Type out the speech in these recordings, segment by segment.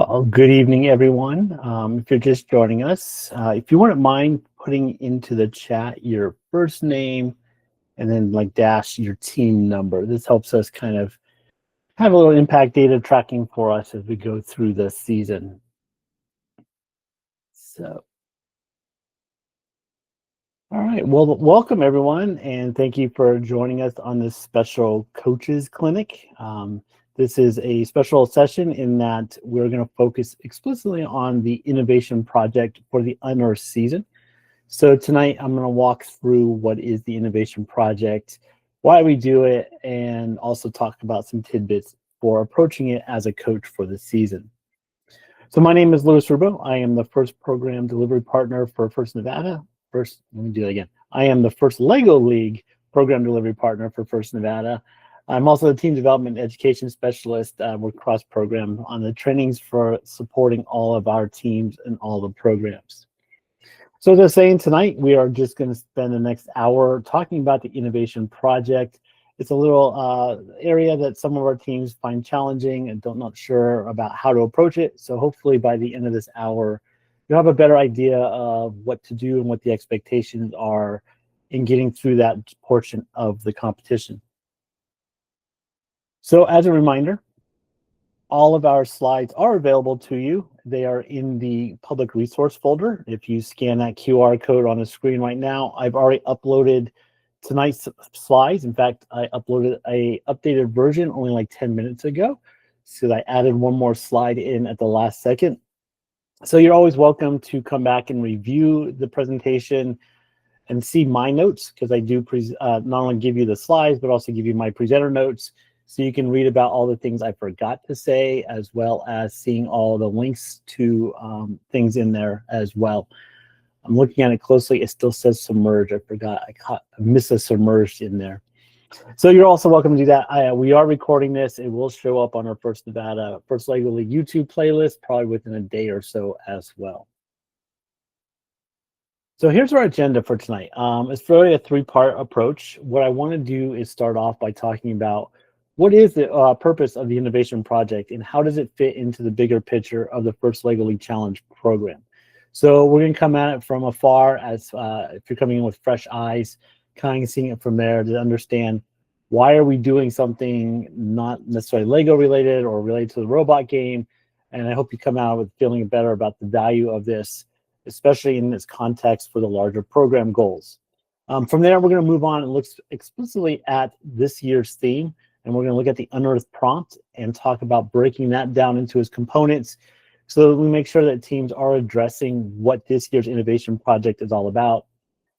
Well, good evening, everyone. If you're just joining us, if you wouldn't mind putting into the chat your first name and then dash your team number. This helps us kind of have a little impact data tracking for us as we go through the season. So, all right. Well, welcome everyone, and thank you for joining us on this special coaches clinic. This is a special session in that we're going to focus explicitly on the innovation project for the UNEARTHED season. So tonight I'm going to walk through what is the innovation project, why we do it, and also talk about some tidbits for approaching it as a coach for the season. So my name is Louis Rubo. I am the first program delivery partner for First Nevada. Let me do that again. I am the first LEGO League program delivery partner for First Nevada. I'm also the team development education specialist. We're cross-program on the trainings for supporting all of our teams and all the programs. So as I was saying, tonight we are just going to spend the next hour talking about the innovation project. It's a little area that some of our teams find challenging and not sure about how to approach it. So hopefully by the end of this hour, you'll have a better idea of what to do and what the expectations are in getting through that portion of the competition. So as a reminder, all of our slides are available to you. They are in the public resource folder. If you scan that QR code on the screen right now, I've already uploaded tonight's slides. In fact, I uploaded an updated version only like 10 minutes ago. So I added one more slide in at the last second. So you're always welcome to come back and review the presentation and see my notes, because I do not only give you the slides, but also give you my presenter notes. So you can read about all the things I forgot to say, as well as seeing all the links to things in there as well. I'm looking at it closely. It still says submerged. I forgot. I missed a submerged in there. So you're also welcome to do that. We are recording this. It will show up on our First LEGO League YouTube playlist probably within a day or so as well. So here's our agenda for tonight. It's really a three-part approach. What I want to do is start off by talking about what is the purpose of the innovation project and how does it fit into the bigger picture of the First LEGO League Challenge program. So we're going to come at it from afar, as if you're coming in with fresh eyes, kind of seeing it from there to understand why are we doing something not necessarily LEGO related or related to the robot game. And I hope you come out with feeling better about the value of this, especially in this context for the larger program goals. From there, we're going to move on and look explicitly at this year's theme. And we're going to look at the unearthed prompt and talk about breaking that down into its components so that we make sure that teams are addressing what this year's innovation project is all about.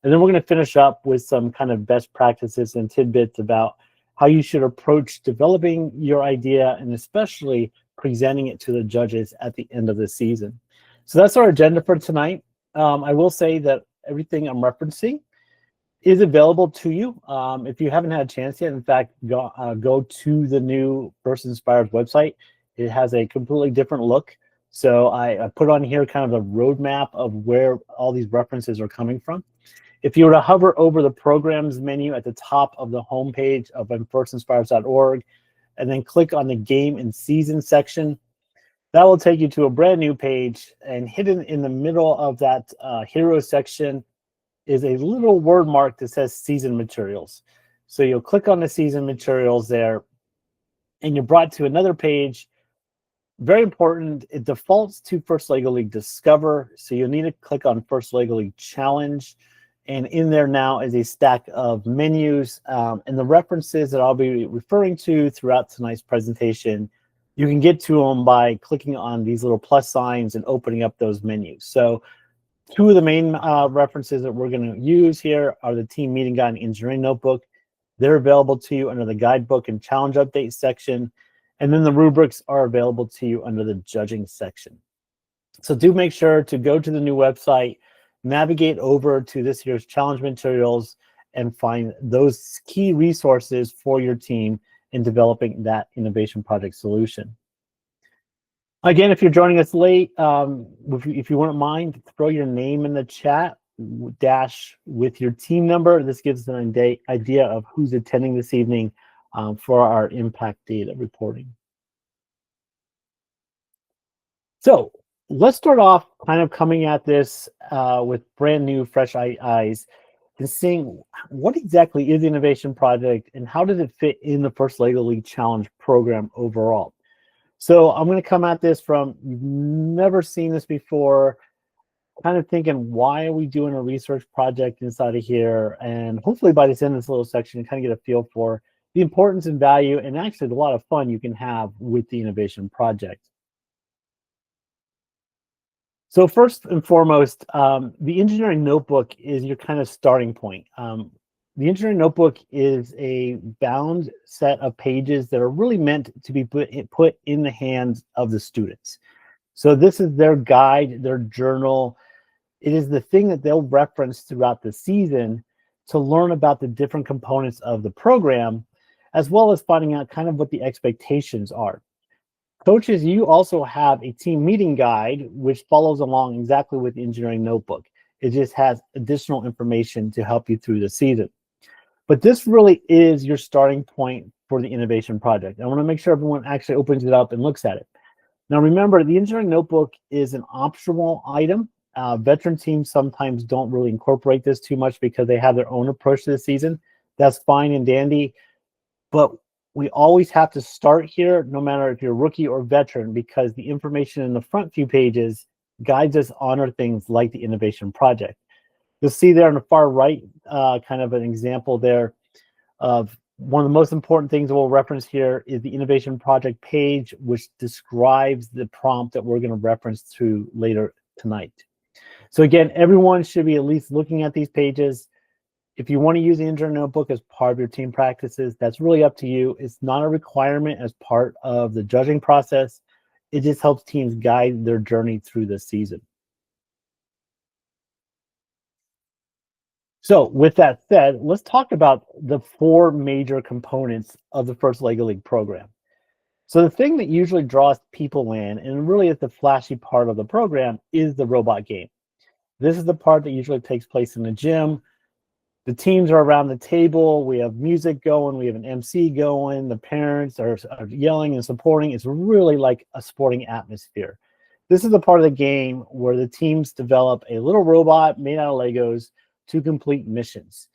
And then we're going to finish up with some kind of best practices and tidbits about how you should approach developing your idea and especially presenting it to the judges at the end of the season. So that's our agenda for tonight. I will say that everything I'm referencing is available to you. If you haven't had a chance yet, in fact, go to the new First Inspired's website. It has a completely different look. So I put on here kind of a roadmap of where all these references are coming from. If you were to hover over the programs menu at the top of the homepage of firstinspired.org and then click on the game and season section, that will take you to a brand new page, and hidden in the middle of that hero section is a little word mark that says season materials. So you'll click on the season materials there and you're brought to another page. Very important, it defaults to First LEGO League Discover. So you'll need to click on First LEGO League Challenge. And in there now is a stack of menus and the references that I'll be referring to throughout tonight's presentation. You can get to them by clicking on these little plus signs and opening up those menus. So two of the main references that we're going to use here are the Team Meeting Guide and Engineering Notebook. They're available to you under the Guidebook and Challenge Update section. And then the rubrics are available to you under the Judging section. So do make sure to go to the new website, navigate over to this year's challenge materials, and find those key resources for your team in developing that innovation project solution. Again, if you're joining us late, if you wouldn't mind, throw your name in the chat, dash with your team number. This gives an idea of who's attending this evening for our impact data reporting. So let's start off kind of coming at this with brand new, fresh eyes and seeing what exactly is the Innovation Project and how does it fit in the First Lego League Challenge program overall. So I'm going to come at this from you've never seen this before, kind of thinking, why are we doing a research project inside of here? And hopefully by this end of this little section, you kind of get a feel for the importance and value and actually a lot of fun you can have with the Innovation Project. So first and foremost, the engineering notebook is your kind of starting point. The engineering notebook is a bound set of pages that are really meant to be put in the hands of the students. So this is their guide, their journal. It is the thing that they'll reference throughout the season to learn about the different components of the program, as well as finding out kind of what the expectations are. Coaches, you also have a team meeting guide, which follows along exactly with the engineering notebook. It just has additional information to help you through the season. But this really is your starting point for the Innovation Project. I want to make sure everyone actually opens it up and looks at it. Now, remember, the engineering notebook is an optional item. Veteran teams sometimes don't really incorporate this too much because they have their own approach to the season. That's fine and dandy. But we always have to start here, no matter if you're rookie or veteran, because the information in the front few pages guides us on things like the Innovation Project. You'll see there on the far right, kind of an example there of one of the most important things we'll reference here is the Innovation Project page, which describes the prompt that we're going to reference to later tonight. So again, everyone should be at least looking at these pages. If you want to use the engineering notebook as part of your team practices, that's really up to you. It's not a requirement as part of the judging process. It just helps teams guide their journey through the season. So with that said, let's talk about the four major components of the First Lego League program. So the thing that usually draws people in, and really is the flashy part of the program, is the robot game. This is the part that usually takes place in the gym. The teams are around the table. We have music going. We have an MC going. The parents are yelling and supporting. It's really like a sporting atmosphere. This is the part of the game where the teams develop a little robot made out of Legos to complete missions.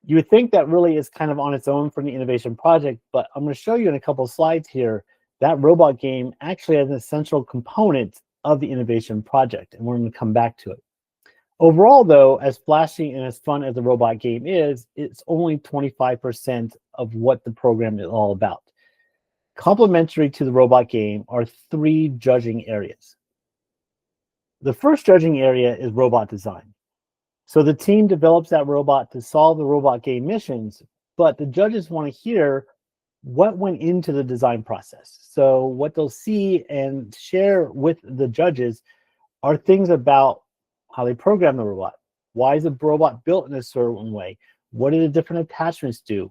You would think that really is kind of on its own from the Innovation Project, but I'm going to show you in a couple of slides here that robot game actually has an essential component of the Innovation Project, and we're going to come back to it. Overall, though, as flashy and as fun as the robot game is, it's only 25% of what the program is all about. Complementary to the robot game are three judging areas. The first judging area is robot design. So the team develops that robot to solve the robot game missions, but the judges want to hear what went into the design process. So what they'll see and share with the judges are things about how they program the robot. Why is the robot built in a certain way? What do the different attachments do?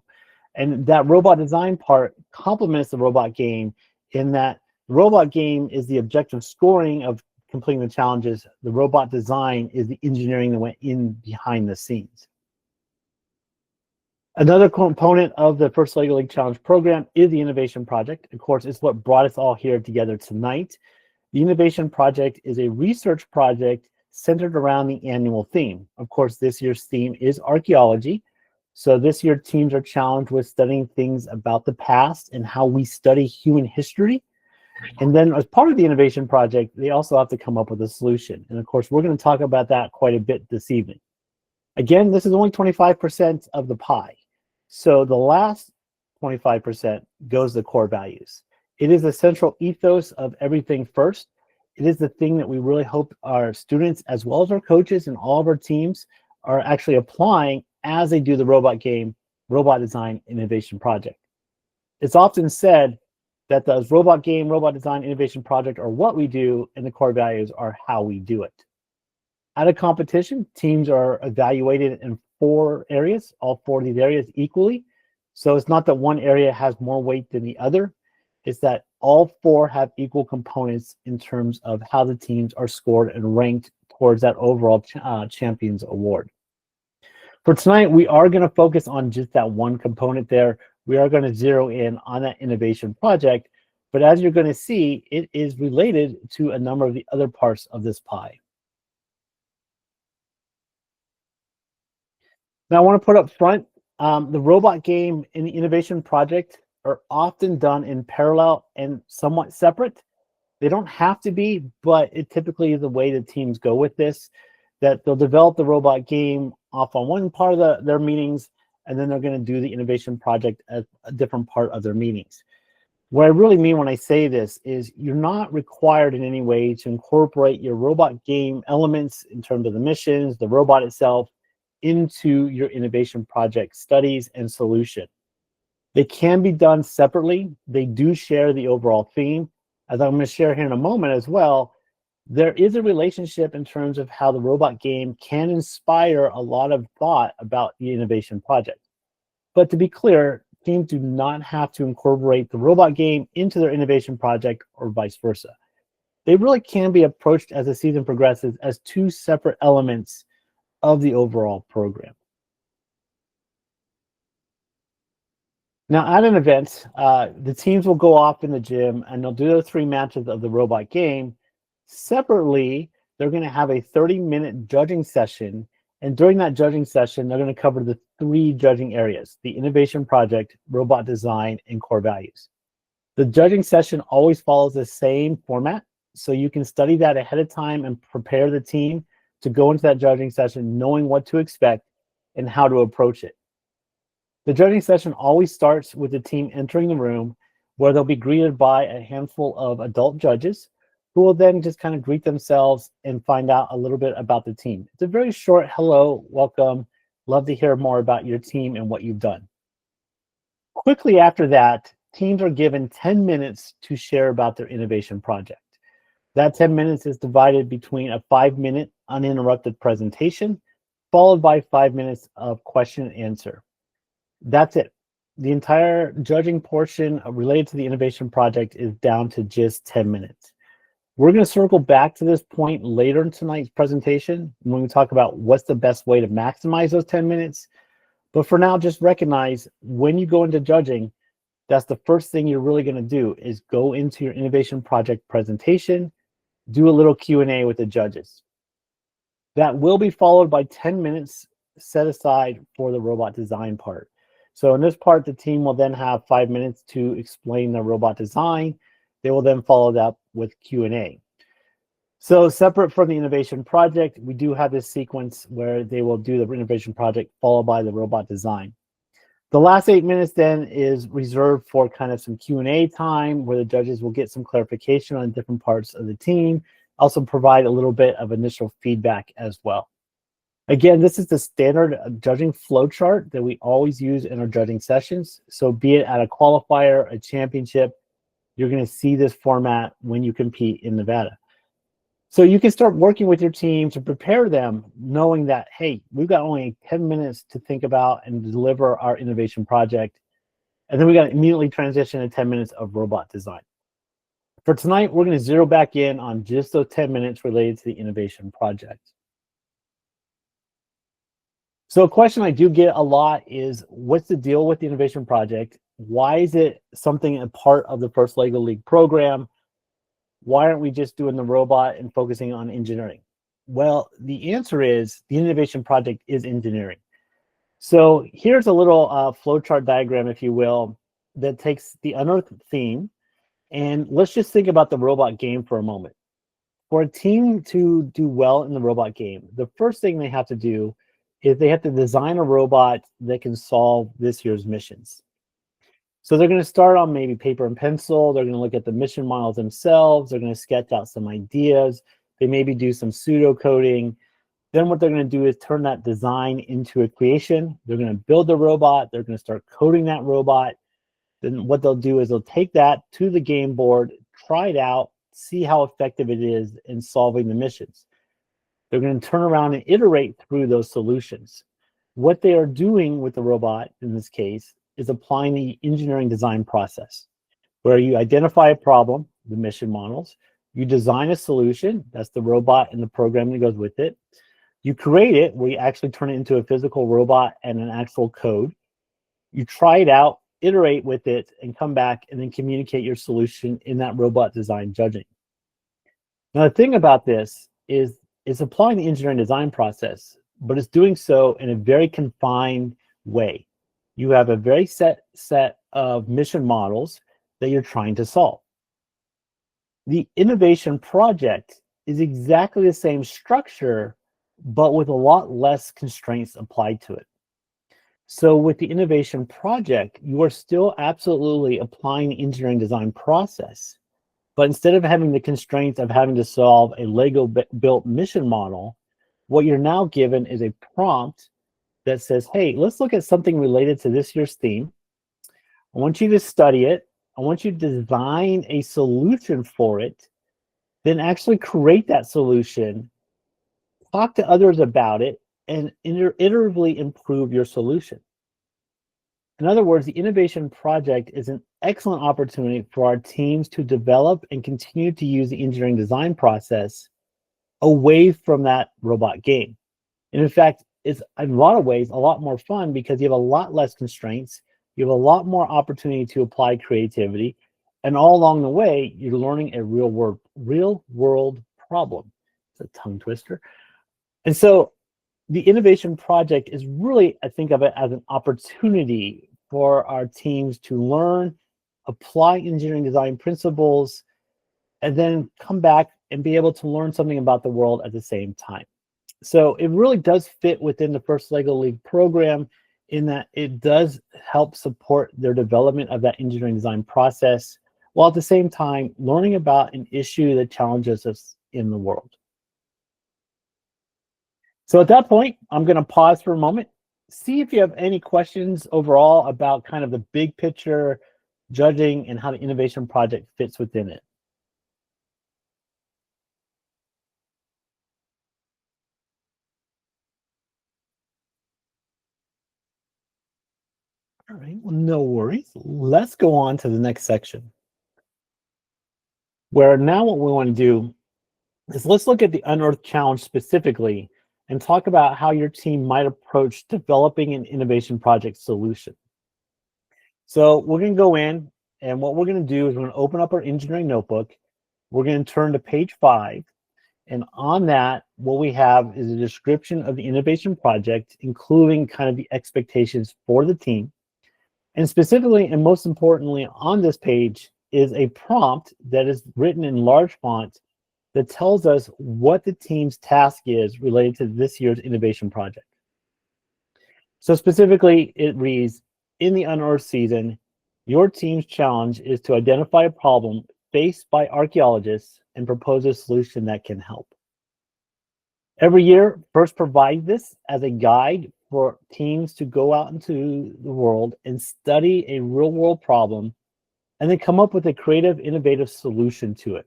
And that robot design part complements the robot game in that the robot game is the objective scoring of completing the challenges. The robot design is the engineering that went in behind the scenes. Another component of the First Lego League Challenge program is the Innovation Project. Of course, it's what brought us all here together tonight. The Innovation Project is a research project centered around the annual theme. Of course, this year's theme is archaeology. So this year, teams are challenged with studying things about the past and how we study human history. And then as part of the Innovation Project, they also have to come up with a solution. And of course, we're going to talk about that quite a bit this evening. Again, this is only 25% of the pie. So the last 25% goes to core values. It is the central ethos of everything first. It is the thing that we really hope our students, as well as our coaches and all of our teams, are actually applying as they do the robot game, robot design, innovation project. It's often said that the robot game, robot design, innovation project are what we do, and the core values are how we do it. At a competition, teams are evaluated in four areas, all four of these areas equally. So it's not that one area has more weight than the other. It's that all four have equal components in terms of how the teams are scored and ranked towards that overall Champions Award. For tonight, we are going to focus on just that one component there. We are going to zero in on that innovation project, But as you're going to see, it is related to a number of the other parts of this pie. Now, I want to put up front, the robot game and the innovation project are often done in parallel and somewhat separate. They don't have to be, but it typically is the way the teams go with this, that they'll develop the robot game off on one part of their meetings, and then they're going to do the innovation project at a different part of their meetings. What I really mean when I say this is you're not required in any way to incorporate your robot game elements in terms of the missions, the robot itself, into your innovation project studies and solution. They can be done separately. They do share the overall theme. As I'm going to share here in a moment as well, there is a relationship in terms of how the robot game can inspire a lot of thought about the innovation project. But to be clear, teams do not have to incorporate the robot game into their innovation project or vice versa. They really can be approached as the season progresses as two separate elements of the overall program. Now, at an event, the teams will go off in the gym and they'll do their 3 matches of the robot game. Separately, they're going to have a 30-minute judging session. And during that judging session, they're going to cover the 3 judging areas: the innovation project, robot design, and core values. The judging session always follows the same format, so you can study that ahead of time and prepare the team to go into that judging session knowing what to expect and how to approach it. The judging session always starts with the team entering the room, where they'll be greeted by a handful of adult judges who will then just kind of greet themselves and find out a little bit about the team. It's a very short hello, welcome, love to hear more about your team and what you've done. Quickly after that, teams are given 10 minutes to share about their innovation project. That 10 minutes is divided between a 5-minute uninterrupted presentation, followed by 5 minutes of question and answer. That's it. The entire judging portion related to the innovation project is down to just 10 minutes. We're going to circle back to this point later in tonight's presentation when we talk about what's the best way to maximize those 10 minutes. But for now, just recognize when you go into judging, that's the first thing you're really going to do is go into your innovation project presentation, do a little Q&A with the judges. That will be followed by 10 minutes set aside for the robot design part. So in this part, the team will then have 5 minutes to explain the robot design. They will then follow that with Q&A. So separate from the innovation project, we do have this sequence where they will do the innovation project followed by the robot design. The last 8 minutes then is reserved for kind of some Q&A time where the judges will get some clarification on different parts of the team, also provide a little bit of initial feedback as well. Again, this is the standard judging flow chart that we always use in our judging sessions. So be it at a qualifier, a championship, you're going to see this format when you compete in Nevada. So you can start working with your team to prepare them, knowing that, hey, we've got only 10 minutes to think about and deliver our innovation project. And then we got to immediately transition to 10 minutes of robot design. For tonight, we're going to zero back in on just those 10 minutes related to the innovation project. So a question I do get a lot is, what's the deal with the innovation project? Why is it something a part of the First Lego League program? Why aren't we just doing the robot and focusing on engineering? Well, the answer is the innovation project is engineering. So here's a little flowchart diagram, if you will, that takes the unearthed theme. And let's just think about the robot game for a moment. For a team to do well in the robot game, the first thing they have to do is they have to design a robot that can solve this year's missions. So they're going to start on maybe paper and pencil. They're going to look at the mission models themselves. They're going to sketch out some ideas. They maybe do some pseudo coding. Then what they're going to do is turn that design into a creation. They're going to build the robot. They're going to start coding that robot. Then what they'll do is they'll take that to the game board, try it out, see how effective it is in solving the missions. They're going to turn around and iterate through those solutions. What they are doing with the robot, in this case, is applying the engineering design process, where you identify a problem, the mission models, you design a solution, that's the robot and the program that goes with it. You create it, where you actually turn it into a physical robot and an actual code. You try it out, iterate with it, and come back and then communicate your solution in that robot design judging. Now, the thing about this is it's applying the engineering design process, but it's doing so in a very confined way. You have a very set of mission models that you're trying to solve. The innovation project is exactly the same structure, but with a lot less constraints applied to it. So with the innovation project, you are still absolutely applying the engineering design process. But instead of having the constraints of having to solve a Lego built mission model, what you're now given is a prompt that says, hey, let's look at something related to this year's theme. I want you to study it. I want you to design a solution for it, then actually create that solution, talk to others about it, and iteratively improve your solution. In other words, the innovation project is an excellent opportunity for our teams to develop and continue to use the engineering design process away from that robot game. And in fact, it's in a lot of ways a lot more fun because you have a lot less constraints, you have a lot more opportunity to apply creativity, and all along the way, you're learning a real world problem. It's a tongue twister. And so the innovation project is really, I think of it as an opportunity for our teams to learn, apply engineering design principles, and then come back and be able to learn something about the world at the same time. So it really does fit within the First LEGO League program in that it does help support their development of that engineering design process, while at the same time learning about an issue that challenges us in the world. So at that point, I'm going to pause for a moment, see if you have any questions overall about kind of the big picture judging and how the innovation project fits within it. All right, well, no worries. Let's go on to the next section, where now what we want to do is let's look at the Unearthed Challenge specifically and talk about how your team might approach developing an innovation project solution. So we're going to go in, and what we're going to do is we're going to open up our engineering notebook. We're going to turn to page 5. And on that, what we have is a description of the innovation project, including kind of the expectations for the team. And specifically, and most importantly, on this page is a prompt that is written in large font that tells us what the team's task is related to this year's innovation project. So specifically, it reads, in the Unearthed season, your team's challenge is to identify a problem faced by archaeologists and propose a solution that can help. Every year, FIRST provides this as a guide for teams to go out into the world and study a real-world problem and then come up with a creative, innovative solution to it.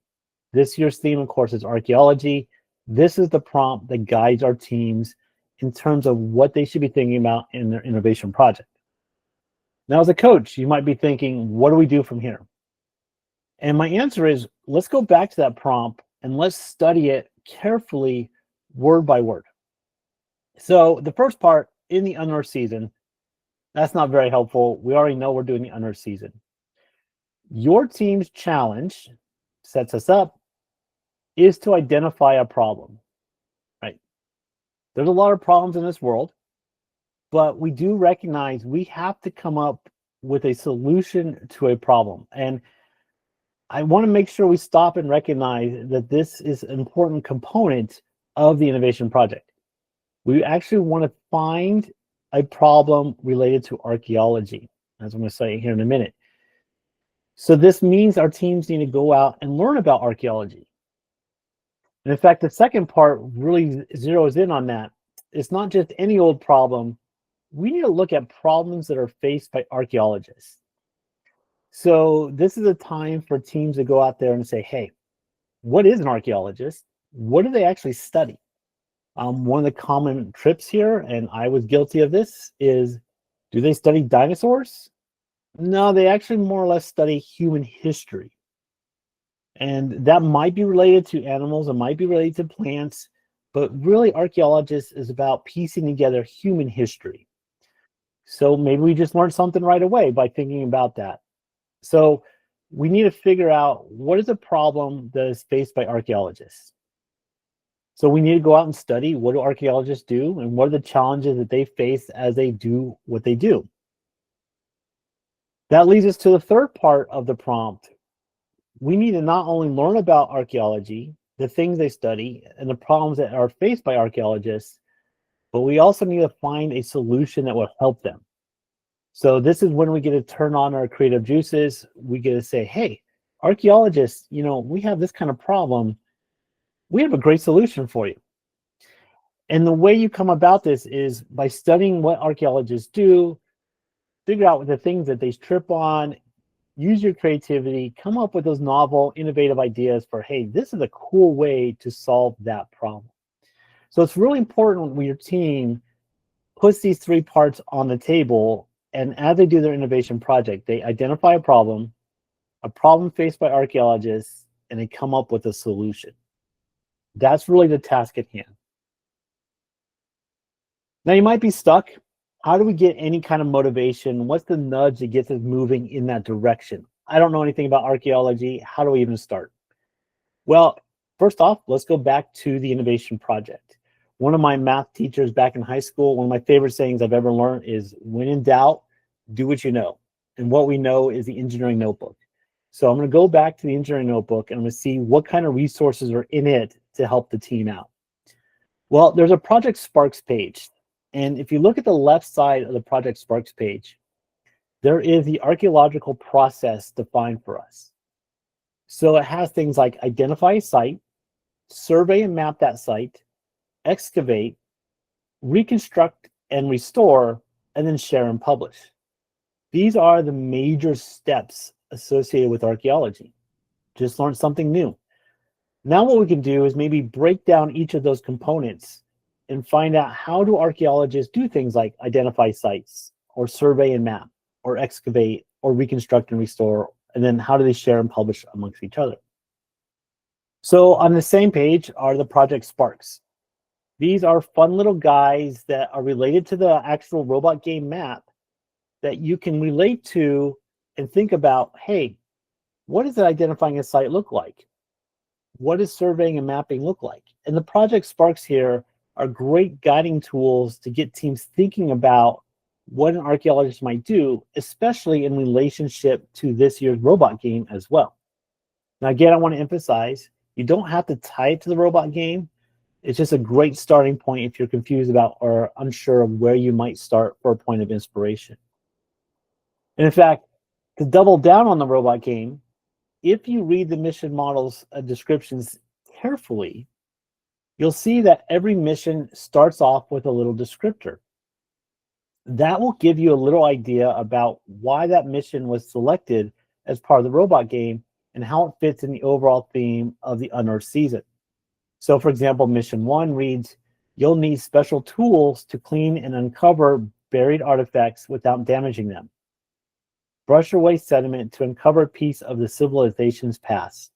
This year's theme, of course, is archaeology. This is the prompt that guides our teams in terms of what they should be thinking about in their innovation project. Now, as a coach, you might be thinking, what do we do from here? And my answer is, let's go back to that prompt and let's study it carefully, word by word. So the first part, in the Unearthed season, that's not very helpful. We already know we're doing the Unearthed season. Your team's challenge sets us up is to identify a problem, right? There's a lot of problems in this world, but we do recognize we have to come up with a solution to a problem. And I want to make sure we stop and recognize that this is an important component of the innovation project. We actually want to find a problem related to archaeology, as I'm going to say here in a minute. So this means our teams need to go out and learn about archaeology. And in fact, the second part really zeroes in on that. It's not just any old problem. We need to look at problems that are faced by archaeologists. So this is a time for teams to go out there and say, hey, what is an archaeologist? What do they actually study? One of the common trips here, and I was guilty of this, is do they study dinosaurs? No, they actually more or less study human history. And that might be related to animals, it might be related to plants, but really archaeologists is about piecing together human history. So maybe we just learned something right away by thinking about that. So we need to figure out what is a problem that is faced by archaeologists. So we need to go out and study what do archaeologists do and what are the challenges that they face as they do what they do. That leads us to the third part of the prompt. We need to not only learn about archaeology, the things they study, and the problems that are faced by archaeologists, but we also need to find a solution that will help them. So this is when we get to turn on our creative juices. We get to say, hey, archaeologists, we have this kind of problem. We have a great solution for you. And the way you come about this is by studying what archaeologists do, figure out the things that they trip on, use your creativity, come up with those novel, innovative ideas for, hey, this is a cool way to solve that problem. So it's really important when your team puts these three parts on the table, and as they do their innovation project, they identify a problem faced by archaeologists, and they come up with a solution. That's really the task at hand. Now you might be stuck. How do we get any kind of motivation? What's the nudge that gets us moving in that direction? I don't know anything about archaeology. How do we even start? Well, first off, let's go back to the innovation project. One of my math teachers back in high school, one of my favorite sayings I've ever learned is, when in doubt, do what you know. And what we know is the engineering notebook. So I'm going to go back to the engineering notebook and I'm going to see what kind of resources are in it to help the team out. Well, there's a Project Sparks page. And if you look at the left side of the Project Sparks page, there is the archaeological process defined for us. So it has things like identify a site, survey and map that site, excavate, reconstruct and restore, and then share and publish. These are the major steps associated with archaeology. Just learn something new. Now what we can do is maybe break down each of those components and find out, how do archaeologists do things like identify sites, or survey and map, or excavate, or reconstruct and restore, and then how do they share and publish amongst each other? So on the same page are the Project Sparks. These are fun little guys that are related to the actual robot game map that you can relate to and think about, hey, what does identifying a site look like? What does surveying and mapping look like? And the Project Sparks here are great guiding tools to get teams thinking about what an archaeologist might do, especially in relationship to this year's robot game as well. Now, again, I want to emphasize, you don't have to tie it to the robot game. It's just a great starting point if you're confused about or unsure of where you might start for a point of inspiration. And in fact, to double down on the robot game, if you read the mission models descriptions carefully, you'll see that every mission starts off with a little descriptor. That will give you a little idea about why that mission was selected as part of the robot game and how it fits in the overall theme of the Unearthed season. So for example, mission 1 reads, you'll need special tools to clean and uncover buried artifacts without damaging them. Brush away sediment to uncover a piece of the civilization's past.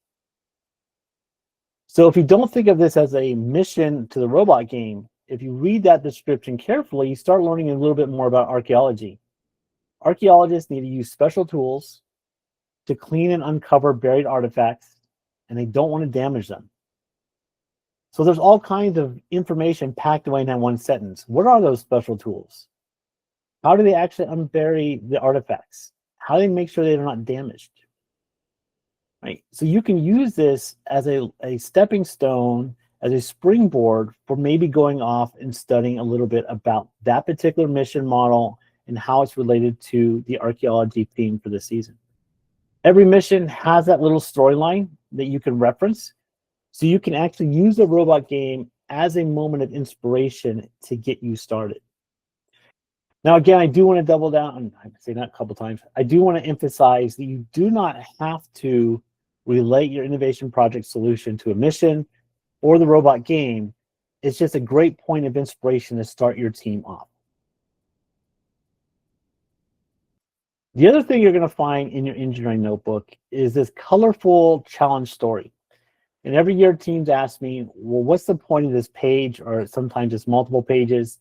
So if you don't think of this as a mission to the robot game, if you read that description carefully, you start learning a little bit more about archaeology. Archaeologists need to use special tools to clean and uncover buried artifacts, and they don't want to damage them. So there's all kinds of information packed away in that one sentence. What are those special tools? How do they actually unbury the artifacts? How do they make sure they're not damaged? Right. So you can use this as a stepping stone, as a springboard for maybe going off and studying a little bit about that particular mission model and how it's related to the archaeology theme for the season. Every mission has that little storyline that you can reference. So you can actually use the robot game as a moment of inspiration to get you started. Now, again, I do want to double down, I've said that a couple times, I do want to emphasize that you do not have to relate your innovation project solution to a mission or the robot game. It's just a great point of inspiration to start your team off. The other thing you're going to find in your engineering notebook is this colorful challenge story. And every year teams ask me, well, what's the point of this page? Or sometimes it's multiple pages.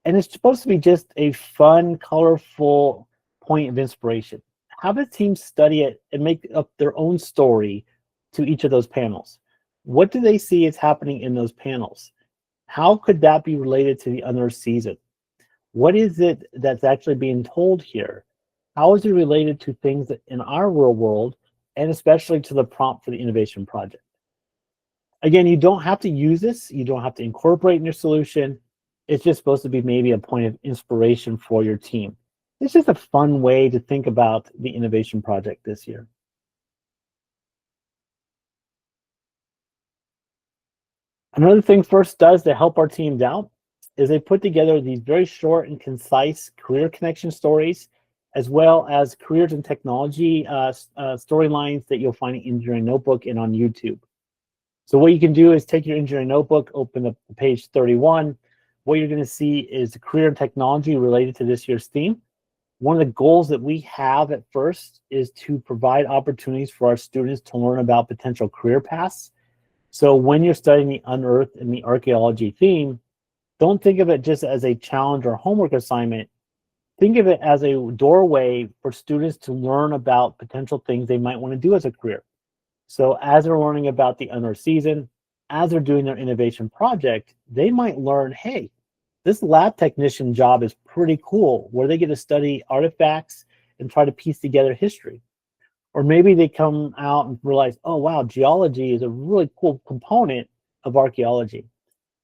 And it's supposed to be just a fun, colorful point of inspiration. Have a team study it and make up their own story to each of those panels. What do they see is happening in those panels? How could that be related to the unearthed season? What is it that's actually being told here? How is it related to things in our real world, and especially to the prompt for the innovation project? Again, you don't have to use this. You don't have to incorporate in your solution. It's just supposed to be maybe a point of inspiration for your team. It's just a fun way to think about the innovation project this year. Another thing FIRST does to help our teams out is they put together these very short and concise career connection stories, as well as careers and technology storylines that you'll find in Engineering Notebook and on YouTube. So what you can do is take your Engineering Notebook, open up page 31. What you're going to see is the career and technology related to this year's theme. One of the goals that we have at FIRST is to provide opportunities for our students to learn about potential career paths. So when you're studying the unearthed and the archaeology theme, don't think of it just as a challenge or homework assignment. Think of it as a doorway for students to learn about potential things they might want to do as a career. So as they're learning about the unearthed season, as they're doing their innovation project, they might learn, hey, this lab technician job is pretty cool, where they get to study artifacts and try to piece together history. Or maybe they come out and realize, oh, wow, geology is a really cool component of archaeology.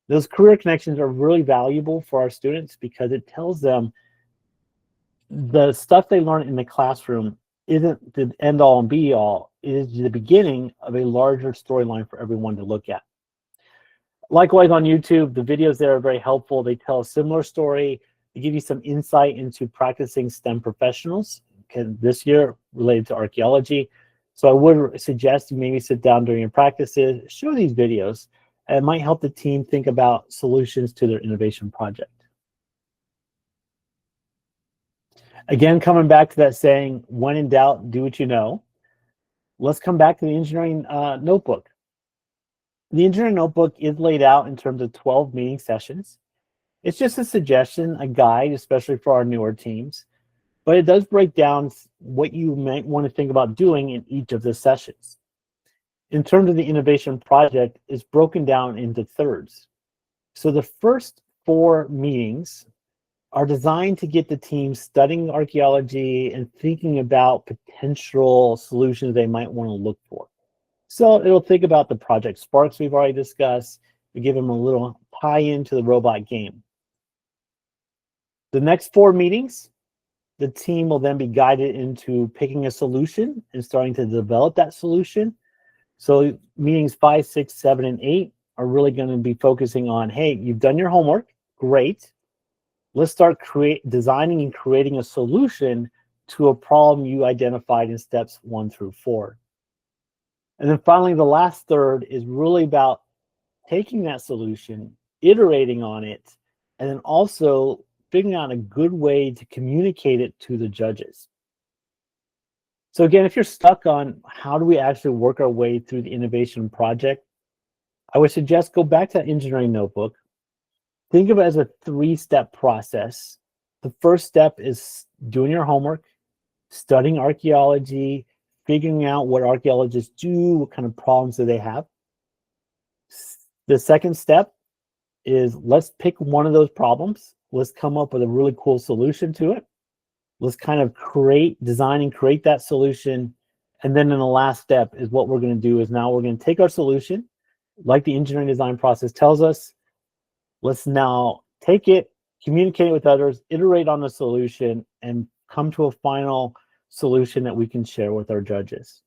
Those career connections are really valuable for our students because it tells them the stuff they learn in the classroom isn't the end all and be all. It is the beginning of a larger storyline for everyone to look at. Likewise on YouTube, the videos there are very helpful. They tell a similar story. They give you some insight into practicing STEM professionals this year related to archaeology. So I would suggest you maybe sit down during your practices, show these videos, and it might help the team think about solutions to their innovation project. Again, coming back to that saying, when in doubt, do what you know. Let's come back to the Engineering Notebook. The Engineering Notebook is laid out in terms of 12 meeting sessions. It's just a suggestion, a guide, especially for our newer teams, but it does break down what you might want to think about doing in each of the sessions. In terms of the innovation project, it's broken down into thirds. So the first 4 meetings are designed to get the team studying archaeology and thinking about potential solutions they might want to look for. So it'll think about the project Sparks we've already discussed. We give them a little tie-in to the robot game. The next 4 meetings, the team will then be guided into picking a solution and starting to develop that solution. So meetings 5, 6, 7, and 8 are really going to be focusing on, hey, you've done your homework, great. Let's start designing and creating a solution to a problem you identified in steps 1 through 4. And then finally, the last third is really about taking that solution, iterating on it, and then also figuring out a good way to communicate it to the judges. So again, if you're stuck on how do we actually work our way through the innovation project, I would suggest go back to that Engineering Notebook. Think of it as a 3-step process. The first step is doing your homework, studying archaeology, figuring out what archaeologists do, what kind of problems do they have. The second step is let's pick one of those problems. Let's come up with a really cool solution to it. Let's kind of design and create that solution. And then in the last step is what we're going to do is now we're going to take our solution, like the engineering design process tells us. Let's now take it, communicate it with others, iterate on the solution, and come to a final solution that we can share with our judges.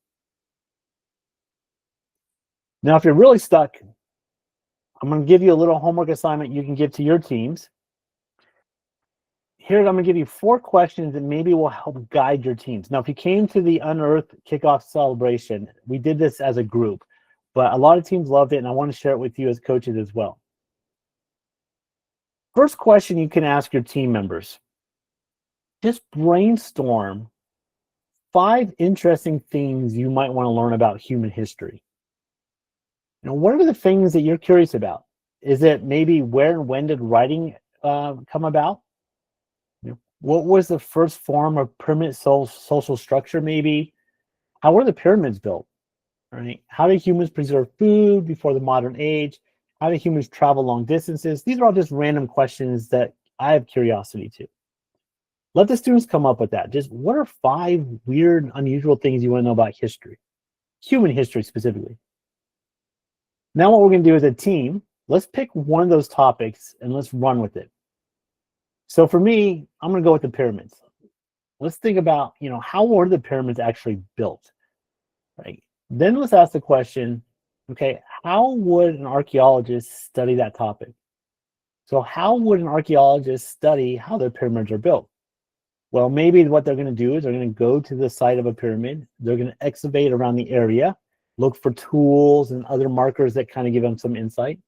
Now, if you're really stuck, I'm going to give you a little homework assignment you can give to your teams. Here, I'm going to give you 4 questions that maybe will help guide your teams. Now, if you came to the Unearthed kickoff celebration, we did this as a group, but a lot of teams loved it, and I want to share it with you as coaches as well. First question you can ask your team members. Just brainstorm 5 interesting things you might want to learn about human history. What are the things that you're curious about? Is it maybe where and when did writing come about? What was the first form of permanent social structure, maybe? How were the pyramids built? Right? How did humans preserve food before the modern age? How did humans travel long distances? These are all just random questions that I have curiosity to. Let the students come up with that. Just what are 5 weird, unusual things you want to know about history? Human history specifically. Now what we're going to do as a team, let's pick one of those topics and let's run with it. So for me, I'm going to go with the pyramids. Let's think about, how were the pyramids actually built? Right? Then let's ask the question, okay, how would an archaeologist study that topic? So how would an archaeologist study how the pyramids are built? Well, maybe what they're going to do is they're going to go to the site of a pyramid. They're going to excavate around the area, look for tools and other markers that kind of give them some insight.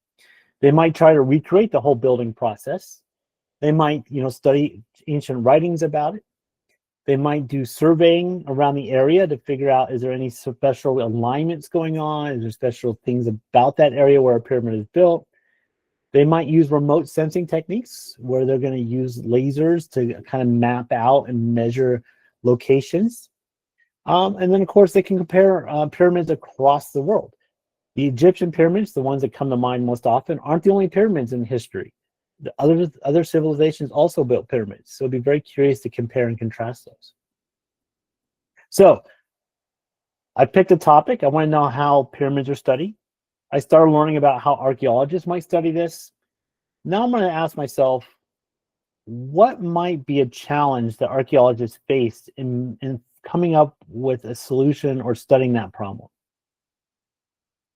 They might try to recreate the whole building process. They might, study ancient writings about it. They might do surveying around the area to figure out, is there any special alignments going on? Is there special things about that area where a pyramid is built? They might use remote sensing techniques where they're going to use lasers to kind of map out and measure locations. And then, of course, they can compare pyramids across the world. The Egyptian pyramids, the ones that come to mind most often, aren't the only pyramids in history. The other civilizations also built pyramids. So I'd be very curious to compare and contrast those. So I picked a topic. I want to know how pyramids are studied. I started learning about how archaeologists might study this. Now I'm going to ask myself, what might be a challenge that archaeologists faced in coming up with a solution or studying that problem?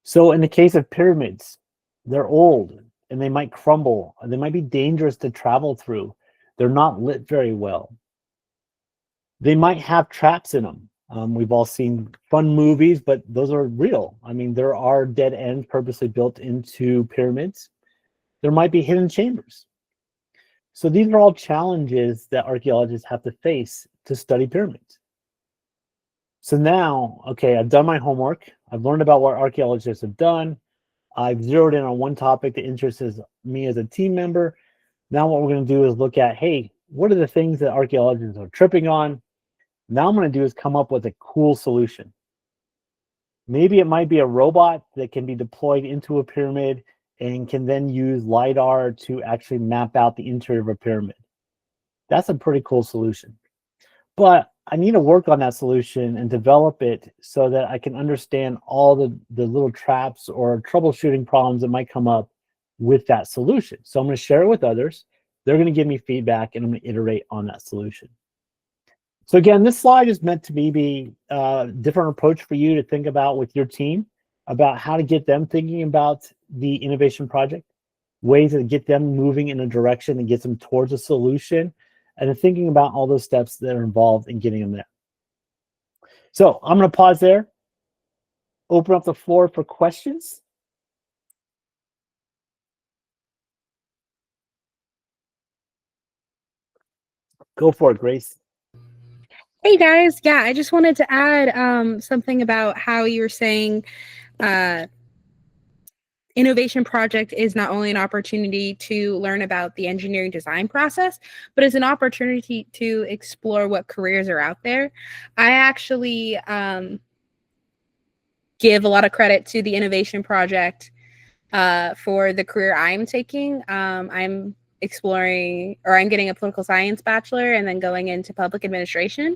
So in the case of pyramids, they're old and they might crumble. They might be dangerous to travel through. They're not lit very well. They might have traps in them. We've all seen fun movies, but those are real. I mean, there are dead ends purposely built into pyramids. There might be hidden chambers. So these are all challenges that archaeologists have to face to study pyramids. So now, okay, I've done my homework. I've learned about what archaeologists have done. I've zeroed in on one topic that interests me as a team member. Now what we're going to do is look at, hey, what are the things that archaeologists are tripping on? Now I'm going to do is come up with a cool solution. Maybe it might be a robot that can be deployed into a pyramid and can then use LiDAR to actually map out the interior of a pyramid. That's a pretty cool solution. But I need to work on that solution and develop it so that I can understand all the little traps or troubleshooting problems that might come up with that solution. So I'm going to share it with others. They're going to give me feedback and I'm going to iterate on that solution. So again, this slide is meant to be a different approach for you to think about with your team about how to get them thinking about the innovation project, ways to get them moving in a direction that gets them towards a solution, and then thinking about all those steps that are involved in getting them there. So I'm going to pause there, open up the floor for questions. Go for it, Grace. Hey guys, yeah, I just wanted to add something about how you were saying innovation project is not only an opportunity to learn about the engineering design process, but it's an opportunity to explore what careers are out there. I actually give a lot of credit to the innovation project for the career I'm taking. I'm getting a political science bachelor and then going into public administration.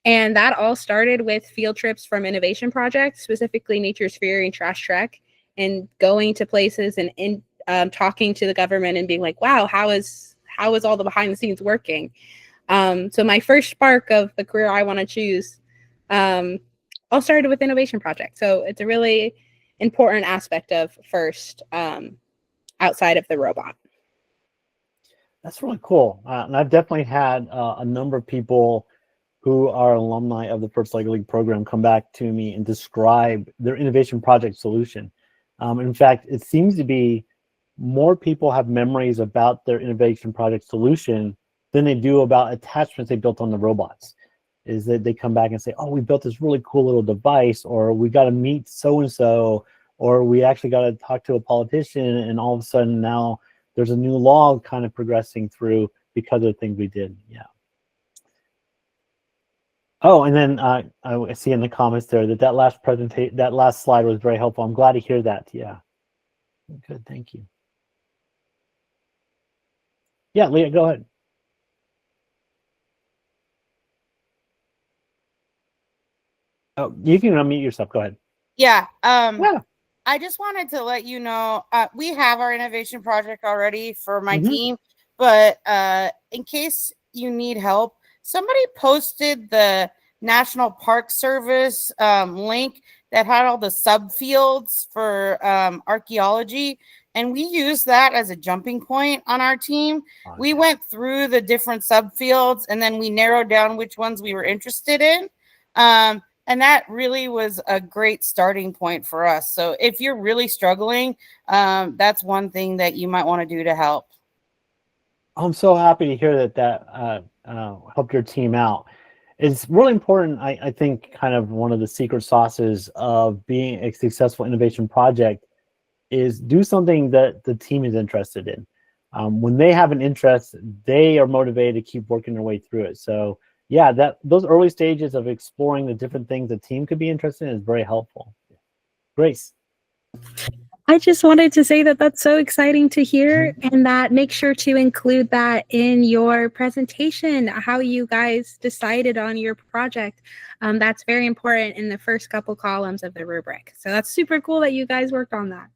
And that all started with field trips from innovation projects, specifically Nature's Fury and Trash Trek, and going to places and talking to the government and being like, wow, how is all the behind the scenes working? So my first spark of the career I want to choose all started with innovation project. So it's a really important aspect of FIRST outside of the robot. That's really cool. And I've definitely had a number of people who are alumni of the First Lego League program come back to me and describe their innovation project solution. In fact, it seems to be more people have memories about their innovation project solution than they do about attachments they built on the robots. Is that they come back and say, oh, we built this really cool little device, or we got to meet so-and-so, or we actually got to talk to a politician, and all of a sudden now there's a new law kind of progressing through because of the things we did. Yeah. Oh, and then I see in the comments there that that last slide was very helpful. I'm glad to hear that. Yeah. Good. Thank you. Yeah, Leah, go ahead. Oh, you can unmute yourself. Go ahead. Yeah. Yeah. I just wanted to let you know, we have our innovation project already for my team, but in case you need help, somebody posted the National Park Service link that had all the subfields for archaeology, and we used that as a jumping point on our team. We went through the different subfields, and then we narrowed down which ones we were interested in. And that really was a great starting point for us. So if you're really struggling, that's one thing that you might want to do to help. I'm so happy to hear that helped your team out. It's really important, I think, kind of one of the secret sauces of being a successful innovation project is do something that the team is interested in. When they have an interest, they are motivated to keep working their way through it. So yeah, those early stages of exploring the different things the team could be interested in is very helpful. Grace. I just wanted to say that that's so exciting to hear, and that make sure to include that in your presentation, how you guys decided on your project. That's very important in the first couple columns of the rubric. So that's super cool that you guys worked on that.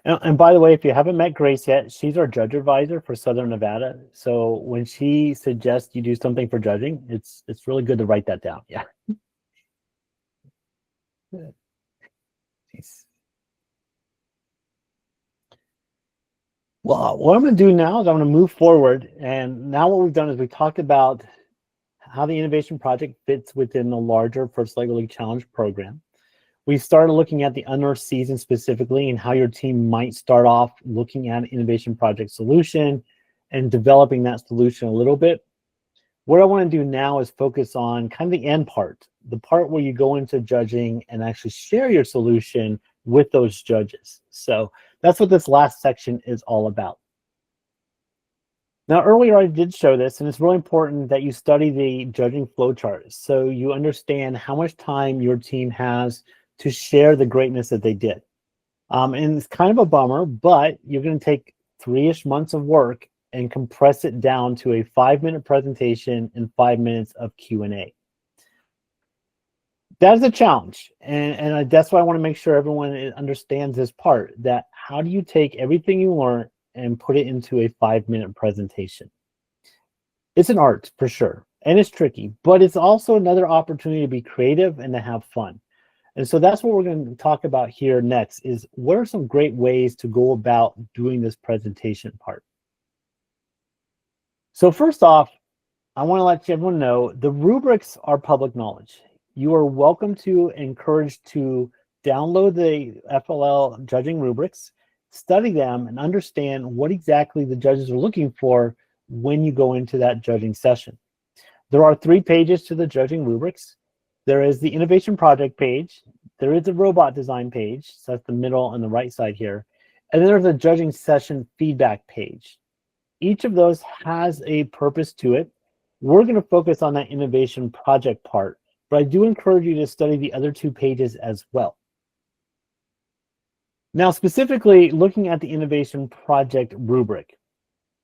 And by the way, if you haven't met Grace yet, she's our judge advisor for Southern Nevada. So when she suggests you do something for judging, it's really good to write that down. Yeah. Good. Nice. Well, what I'm going to do now is I'm going to move forward. And now what we've done is we talked about how the innovation project fits within the larger First Lego League Challenge program. We started looking at the unearthed season specifically and how your team might start off looking at an innovation project solution and developing that solution a little bit. What I want to do now is focus on kind of the end part, the part where you go into judging and actually share your solution with those judges. So that's what this last section is all about. Now, earlier I did show this, and it's really important that you study the judging flowchart so you understand how much time your team has to share the greatness that they did. And it's kind of a bummer, but you're going to take 3-ish months of work and compress it down to a 5-minute presentation and 5 minutes of Q&A. That is a challenge, and that's why I want to make sure everyone understands this part, that how do you take everything you learn and put it into a 5-minute presentation? It's an art for sure, and it's tricky, but it's also another opportunity to be creative and to have fun. And so that's what we're going to talk about here next, is what are some great ways to go about doing this presentation part. So first off, I want to let everyone know the rubrics are public knowledge. You are welcome to, encouraged to download the FLL judging rubrics, study them, and understand what exactly the judges are looking for when you go into that judging session. There are 3 pages to the judging rubrics. There is the innovation project page. There is a robot design page. So that's the middle and the right side here. And then there's a judging session feedback page. Each of those has a purpose to it. We're going to focus on that innovation project part, but I do encourage you to study the other 2 pages as well. Now, specifically looking at the innovation project rubric,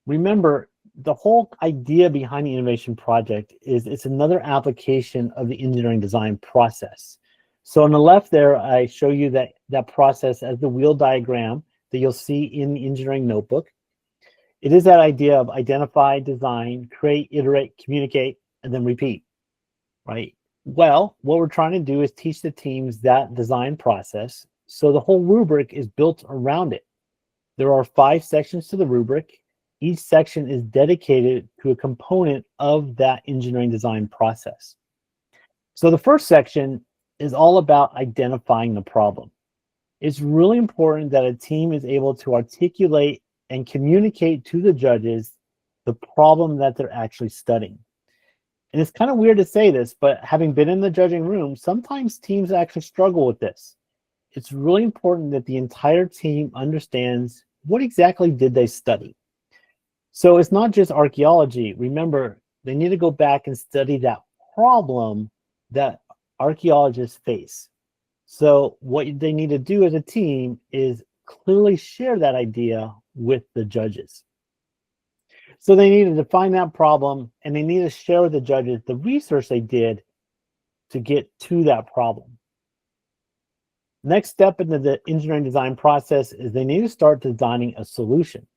remember, the whole idea behind the innovation project is it's another application of the engineering design process. So on the left there, I show you that process as the wheel diagram that you'll see in the engineering notebook. It is that idea of identify, design, create, iterate, communicate, and then repeat, right? Well, what we're trying to do is teach the teams that design process. So the whole rubric is built around it. There are 5 sections to the rubric. Each section is dedicated to a component of that engineering design process. So the first section is all about identifying the problem. It's really important that a team is able to articulate and communicate to the judges the problem that they're actually studying. And it's kind of weird to say this, but having been in the judging room, sometimes teams actually struggle with this. It's really important that the entire team understands what exactly did they study? So it's not just archaeology. Remember, they need to go back and study that problem that archaeologists face. So what they need to do as a team is clearly share that idea with the judges. So they need to define that problem, and they need to share with the judges the research they did to get to that problem. Next step in the engineering design process is they need to start designing a solution.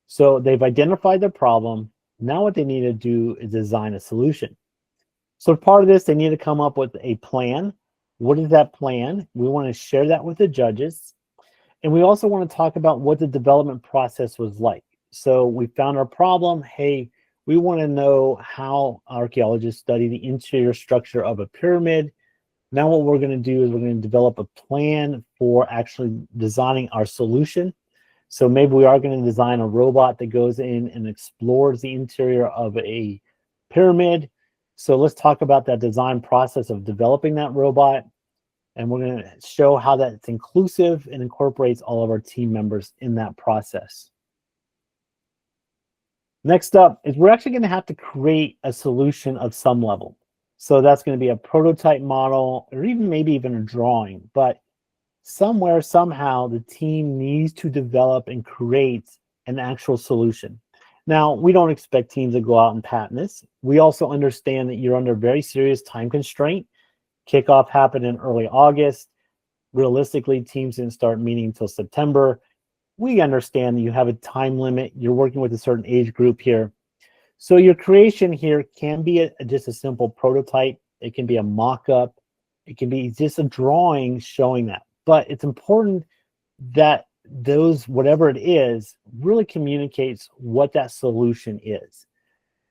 So they've identified the problem. Now what they need to do is design a solution. So part of this, they need to come up with a plan. What is that plan? We want to share that with the judges. And we also want to talk about what the development process was like. So we found our problem. Hey, we want to know how archaeologists study the interior structure of a pyramid. Now what we're going to do is we're going to develop a plan for actually designing our solution. So maybe we are going to design a robot that goes in and explores the interior of a pyramid. So let's talk about that design process of developing that robot. And we're going to show how that's inclusive and incorporates all of our team members in that process. Next up is we're actually going to have to create a solution of some level. So that's going to be a prototype model, or maybe even a drawing. But somewhere, somehow, the team needs to develop and create an actual solution. Now, we don't expect teams to go out and patent this. We also understand that you're under very serious time constraint. Kickoff happened in early August. Realistically, teams didn't start meeting until September. We understand that you have a time limit. You're working with a certain age group here. So your creation here can be just a simple prototype. It can be a mock-up. It can be just a drawing showing that. But it's important that those, whatever it is, really communicates what that solution is.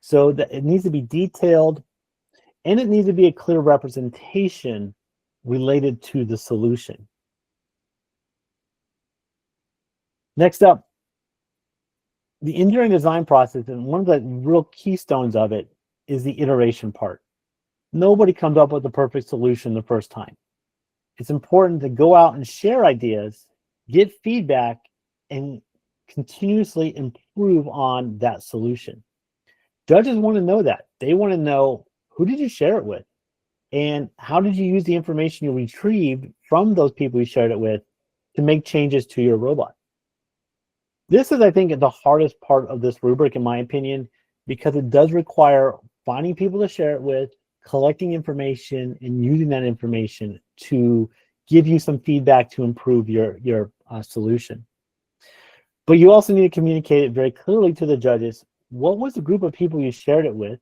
So that it needs to be detailed, and it needs to be a clear representation related to the solution. Next up, the engineering design process, and one of the real keystones of it is the iteration part. Nobody comes up with the perfect solution the first time. It's important to go out and share ideas, get feedback, and continuously improve on that solution. Judges want to know that. They want to know, who did you share it with? And how did you use the information you retrieved from those people you shared it with to make changes to your robot? This is, I think, the hardest part of this rubric, in my opinion, because it does require finding people to share it with, collecting information, and using that information to give you some feedback to improve your solution. But you also need to communicate it very clearly to the judges. What was the group of people you shared it with?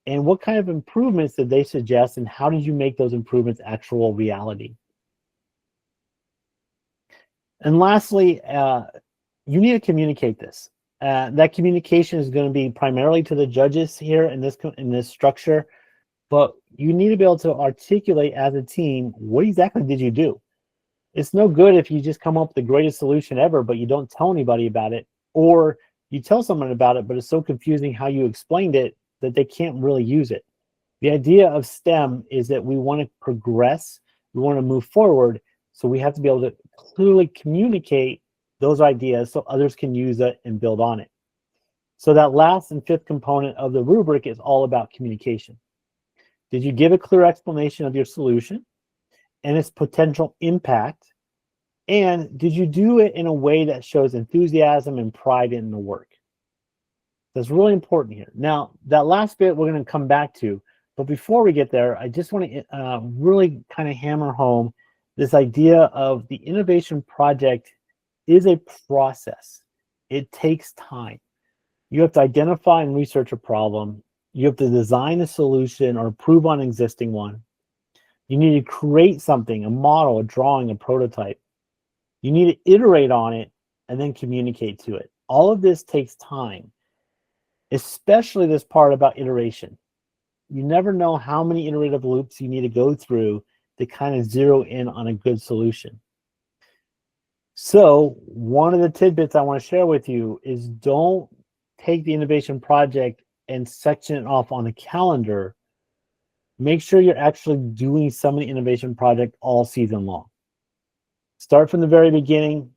And what kind of improvements did they suggest? And how did you make those improvements actual reality? And lastly, you need to communicate this. That communication is going to be primarily to the judges here in this structure, but you need to be able to articulate as a team, what exactly did you do? It's no good if you just come up with the greatest solution ever, but you don't tell anybody about it, or you tell someone about it, but it's so confusing how you explained it that they can't really use it. The idea of STEM is that we want to progress, we want to move forward, so we have to be able to clearly communicate those ideas so others can use it and build on it. So that last and fifth component of the rubric is all about communication. Did you give a clear explanation of your solution and its potential impact? And did you do it in a way that shows enthusiasm and pride in the work? That's really important here. Now, that last bit we're going to come back to, but before we get there, I just want to really kind of hammer home this idea of the innovation project is a process. It takes time. You have to identify and research a problem. You have to design a solution or improve on an existing one. You need to create something, a model, a drawing, a prototype. You need to iterate on it and then communicate to it. All of this takes time, especially this part about iteration. You never know how many iterative loops you need to go through to kind of zero in on a good solution. So one of the tidbits I want to share with you is don't take the innovation project and section it off on a calendar. Make sure you're actually doing some of the innovation project all season long. Start from the very beginning,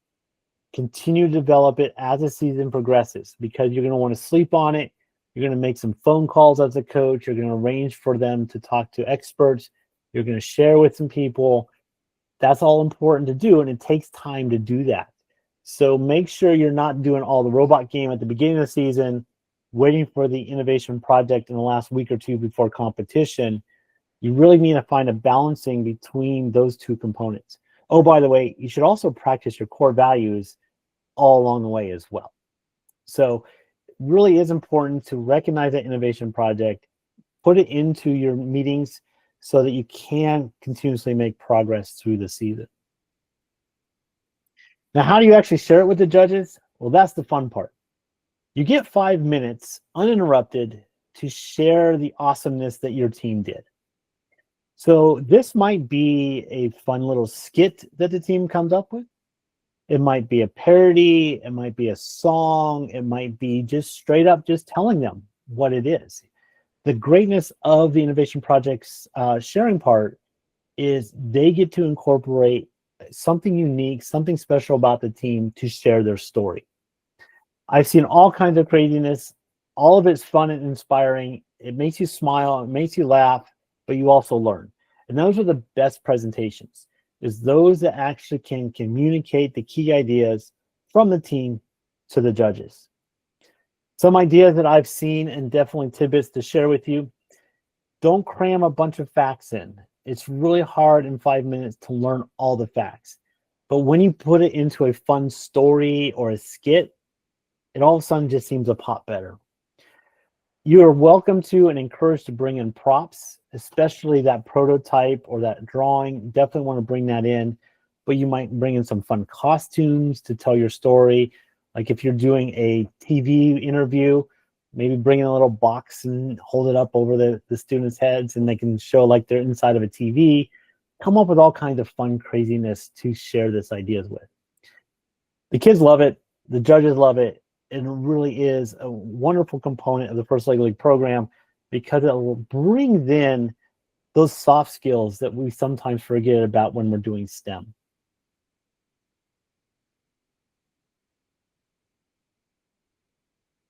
Continue to develop it as the season progresses, because you're going to want to sleep on it. You're going to make some phone calls as a coach. You're going to arrange for them to talk to experts. You're going to share with some people. That's all important to do, and it takes time to do that. So make sure you're not doing all the robot game at the beginning of the season, waiting for the innovation project in the last week or two before competition. You really need to find a balancing between those two components. Oh, by the way, you should also practice your core values all along the way as well. So it really is important to recognize that innovation project, put it into your meetings so that you can continuously make progress through the season. Now, how do you actually share it with the judges? Well, that's the fun part. You get 5 minutes uninterrupted to share the awesomeness that your team did. So this might be a fun little skit that the team comes up with. It might be a parody. It might be a song. It might be just straight up just telling them what it is. The greatness of the Innovation Project's sharing part is they get to incorporate something unique, something special about the team to share their story. I've seen all kinds of craziness. All of it's fun and inspiring. It makes you smile. It makes you laugh, but you also learn. And those are the best presentations, is those that actually can communicate the key ideas from the team to the judges. Some ideas that I've seen, and definitely tidbits to share with you. Don't cram a bunch of facts in. It's really hard in 5 minutes to learn all the facts. But when you put it into a fun story or a skit, it all of a sudden just seems a pop better. You are welcome to and encouraged to bring in props, especially that prototype or that drawing. Definitely want to bring that in, but you might bring in some fun costumes to tell your story. Like if you're doing a TV interview, maybe bring in a little box and hold it up over the students' heads, and they can show like they're inside of a TV. Come up with all kinds of fun craziness to share this ideas with. The kids love it. The judges love it. It really is a wonderful component of the First Lego League program, because it will bring in those soft skills that we sometimes forget about when we're doing STEM.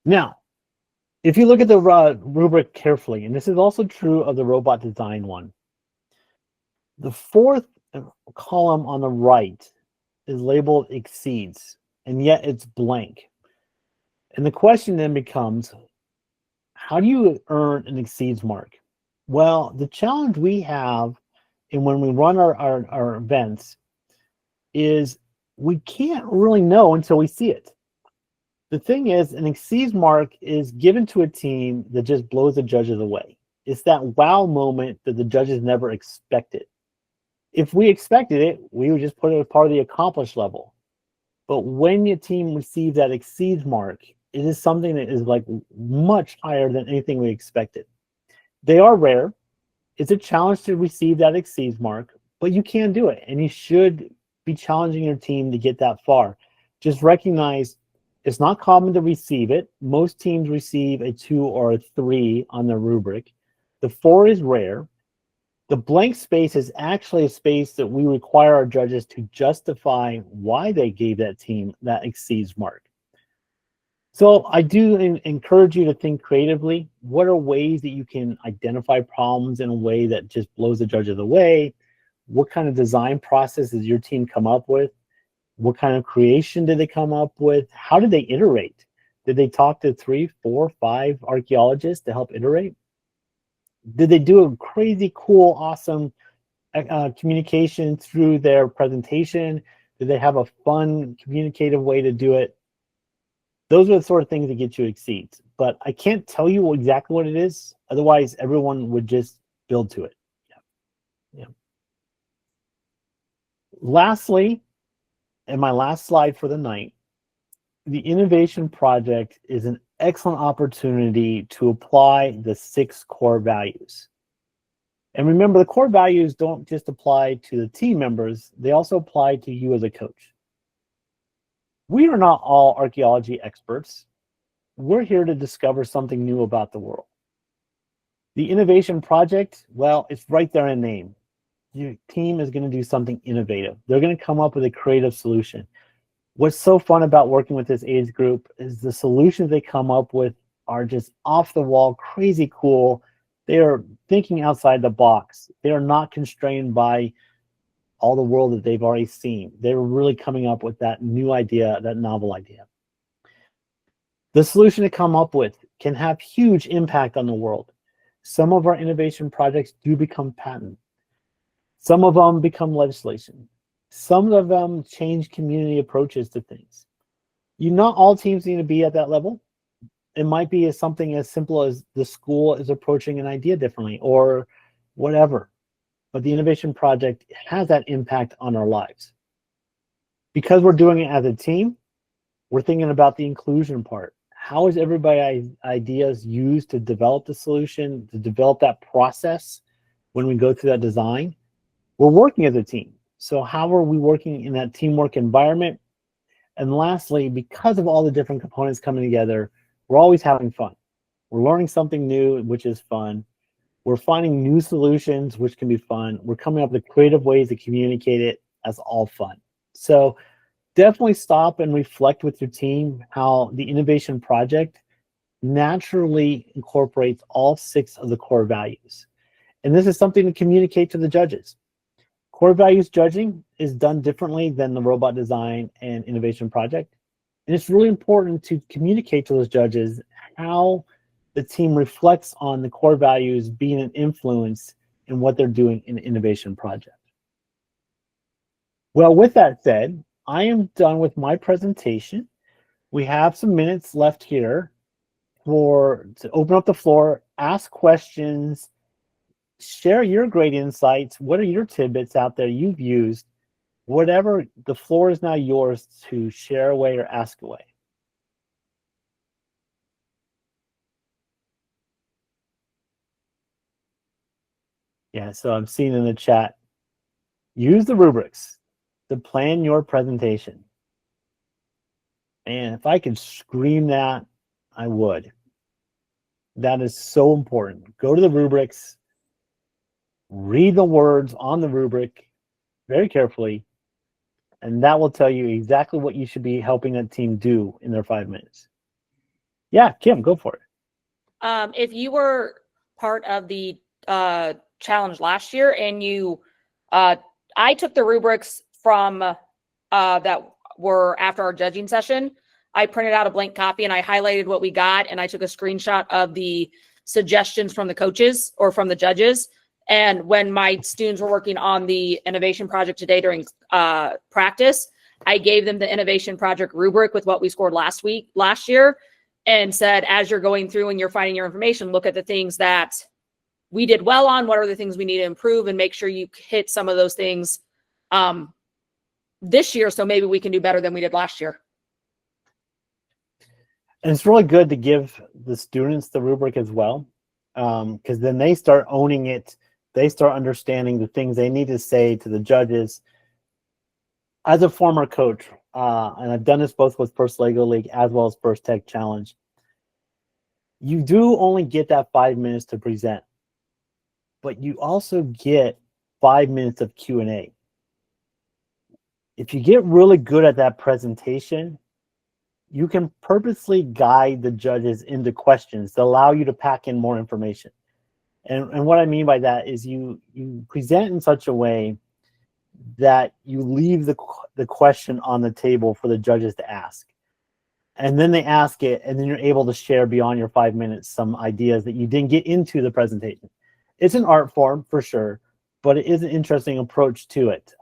Now, if you look at the rubric carefully, and this is also true of the robot design one, the fourth column on the right is labeled exceeds, and yet it's blank. And the question then becomes, how do you earn an exceeds mark? Well, the challenge we have and when we run our events is we can't really know until we see it. The thing is, an exceeds mark is given to a team that just blows the judges away. It's that wow moment that the judges never expected. If we expected it, we would just put it as part of the accomplished level. But when your team receives that exceeds mark, it is something that is like much higher than anything we expected. They are rare. It's a challenge to receive that exceeds mark, but you can do it, and you should be challenging your team to get that far. Just recognize it's not common to receive it. Most teams receive a 2 or a 3 on the rubric. The 4 is rare. The blank space is actually a space that we require our judges to justify why they gave that team that exceeds mark. So I do encourage you to think creatively. What are ways that you can identify problems in a way that just blows the judges away? What kind of design process does your team come up with? What kind of creation did they come up with? How did they iterate? Did they talk to 3, 4, 5 archaeologists to help iterate? Did they do a crazy, cool, awesome communication through their presentation? Did they have a fun, communicative way to do it? Those are the sort of things that get you exceeds. But I can't tell you exactly what it is. Otherwise, everyone would just build to it. Yeah. Lastly, and my last slide for the night, the Innovation Project is an excellent opportunity to apply the 6 core values. And remember, the core values don't just apply to the team members, they also apply to you as a coach. We are not all archaeology experts. We're here to discover something new about the world. The Innovation Project, well, it's right there in name. Your team is going to do something innovative. They're going to come up with a creative solution. What's so fun about working with this age group is the solutions they come up with are just off the wall, crazy cool. They are thinking outside the box. They are not constrained by all the world that they've already seen. They're really coming up with that new idea, that novel idea. The solution to come up with can have huge impact on the world. Some of our innovation projects do become patent. Some of them become legislation. Some of them change community approaches to things. Not all teams need to be at that level. It might be something as simple as the school is approaching an idea differently or whatever. But the innovation project has that impact on our lives. Because we're doing it as a team, we're thinking about the inclusion part. How is everybody's ideas used to develop the solution, to develop that process when we go through that design? We're working as a team. So how are we working in that teamwork environment? And lastly, because of all the different components coming together, we're always having fun. We're learning something new, which is fun. We're finding new solutions, which can be fun. We're coming up with creative ways to communicate it. That's all fun. So definitely stop and reflect with your team how the innovation project naturally incorporates all 6 of the core values. And this is something to communicate to the judges. Core values judging is done differently than the robot design and innovation project. And it's really important to communicate to those judges how the team reflects on the core values being an influence in what they're doing in the innovation project. Well, with that said, I am done with my presentation. We have some minutes left here to open up the floor, ask questions, share your great insights. What are your tidbits out there you've used? Whatever, the floor is now yours to share away or ask away. Yeah, so I'm seeing in the chat, use the rubrics to plan your presentation. And if I could scream that, I would. That is so important. Go to the rubrics, read the words on the rubric very carefully, and that will tell you exactly what you should be helping that team do in their 5 minutes. Yeah, Kim, go for it. If you were part of the challenge last year and I took the rubrics from that were after our judging session. I printed out a blank copy and I highlighted what we got and I took a screenshot of the suggestions from the coaches or from the judges. And when my students were working on the innovation project today during practice, I gave them the innovation project rubric with what we scored last year, and said, as you're going through and you're finding your information, look at the things that we did well on, what are the things we need to improve, and make sure you hit some of those things this year, so maybe we can do better than we did last year. And it's really good to give the students the rubric as well, because then they start owning it. They start understanding the things they need to say to the judges. As a former coach, and I've done this both with First Lego League as well as First Tech Challenge, you do only get that 5 minutes to present, but you also get 5 minutes of Q&A. If you get really good at that presentation, you can purposely guide the judges into questions that allow you to pack in more information. And what I mean by that is you present in such a way that you leave the question on the table for the judges to ask. And then they ask it, and then you're able to share beyond your 5 minutes some ideas that you didn't get into the presentation. It's an art form for sure, but it is an interesting approach to it.